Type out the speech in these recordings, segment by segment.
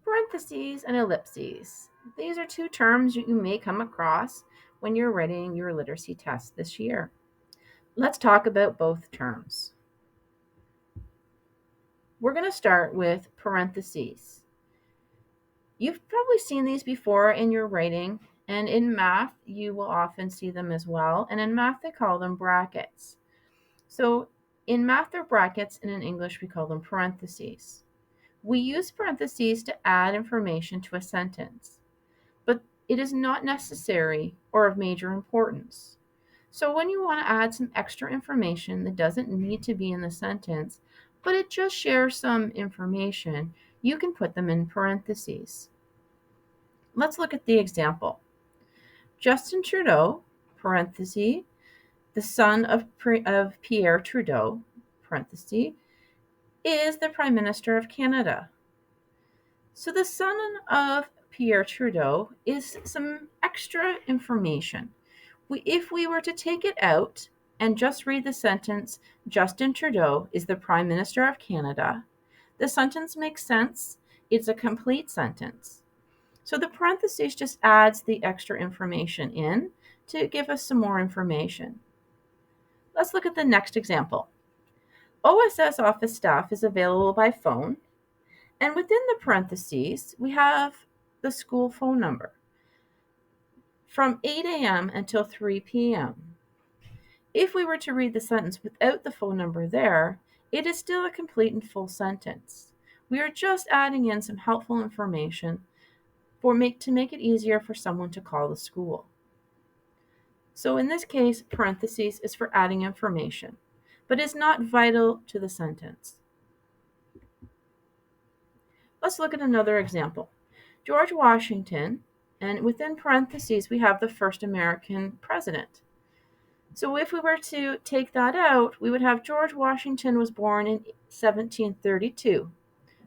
Parentheses and ellipses. These are two terms you may come across when you're writing your literacy test this year. Let's talk about both terms. We're going to start with parentheses. You've probably seen these before in your writing, and in math, you will often see them as well. And in math, they call them brackets. So in math, they're brackets, and in English, we call them parentheses. We use parentheses to add information to a sentence, but it is not necessary or of major importance. So when you want to add some extra information that doesn't need to be in the sentence, but it just shares some information, you can put them in parentheses. Let's look at the example. Justin Trudeau, parenthesis, the son of Pierre Trudeau, parenthesis, is the Prime Minister of Canada. So the son of Pierre Trudeau is some extra information. If we were to take it out and just read the sentence, Justin Trudeau is the Prime Minister of Canada, the sentence makes sense. It's a complete sentence. So the parentheses just adds the extra information in to give us some more information. Let's look at the next example. OSS office staff is available by phone, and within the parentheses, we have the school phone number from 8 a.m. until 3 p.m. If we were to read the sentence without the phone number there, it is still a complete and full sentence. We are just adding in some helpful information to make it easier for someone to call the school. So in this case, parentheses is for adding information, but is not vital to the sentence. Let's look at another example. George Washington, and within parentheses, we have the first American president. So if we were to take that out, we would have George Washington was born in 1732,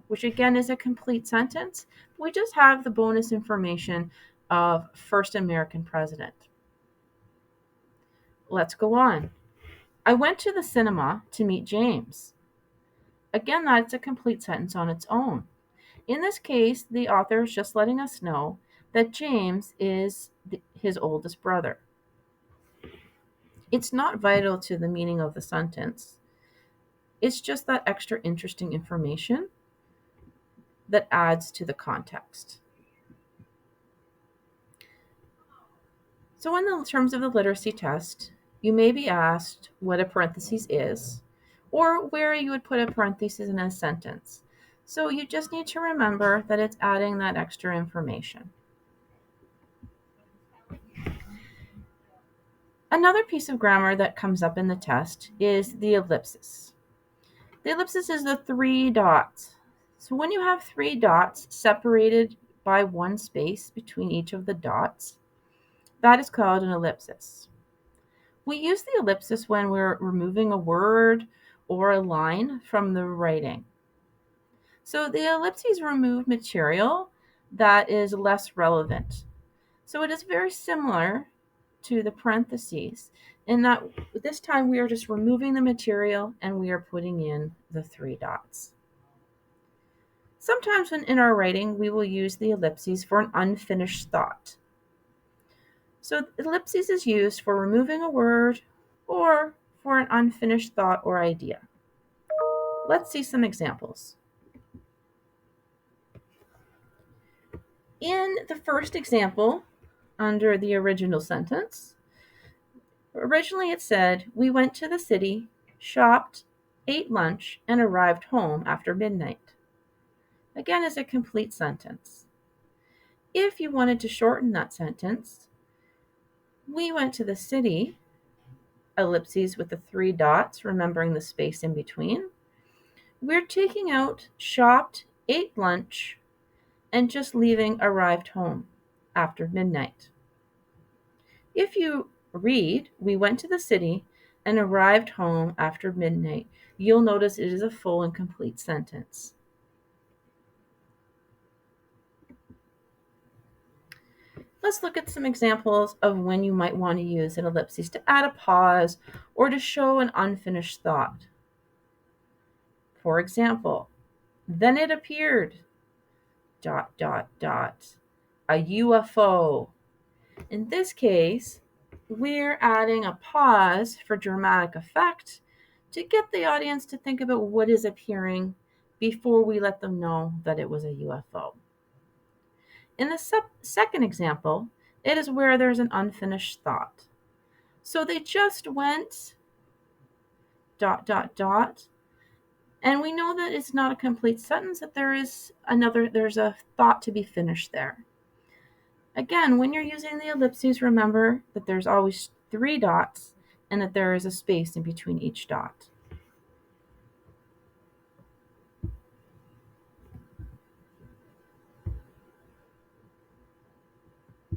which again is a complete sentence. We just have the bonus information of first American president. Let's go on. I went to the cinema to meet James. Again, that's a complete sentence on its own. In this case, the author is just letting us know that James is his oldest brother. It's not vital to the meaning of the sentence. It's just that extra interesting information that adds to the context. So in the terms of the literacy test, you may be asked what a parenthesis is, or where you would put a parenthesis in a sentence. So you just need to remember that it's adding that extra information. Another piece of grammar that comes up in the test is the ellipsis. The ellipsis is the 3 dots. So when you have 3 dots separated by 1 space between each of the dots, that is called an ellipsis. We use the ellipsis when we're removing a word or a line from the writing. So the ellipses remove material that is less relevant. So it is very similar to the parentheses in that this time we are just removing the material and we are putting in the 3 dots. Sometimes when in our writing, we will use the ellipses for an unfinished thought. So ellipses is used for removing a word or for an unfinished thought or idea. Let's see some examples. In the first example, under the original sentence, originally it said, we went to the city, shopped, ate lunch, and arrived home after midnight. Again, is a complete sentence. If you wanted to shorten that sentence, we went to the city, ellipses with the 3 dots, remembering the space in between. We're taking out shopped, ate lunch, and just leaving arrived home after midnight. If you read, we went to the city and arrived home after midnight, you'll notice it is a full and complete sentence. Let's look at some examples of when you might want to use an ellipsis to add a pause or to show an unfinished thought. For example, then it appeared dot, dot, dot. A UFO. In this case, we're adding a pause for dramatic effect to get the audience to think about what is appearing before we let them know that it was a UFO. In the second example, it is where there's an unfinished thought. So they just went dot, dot, dot, and we know that it's not a complete sentence, that there's a thought to be finished there. Again, when you're using the ellipses, remember that there's always 3 dots and that there is a space in between each dot.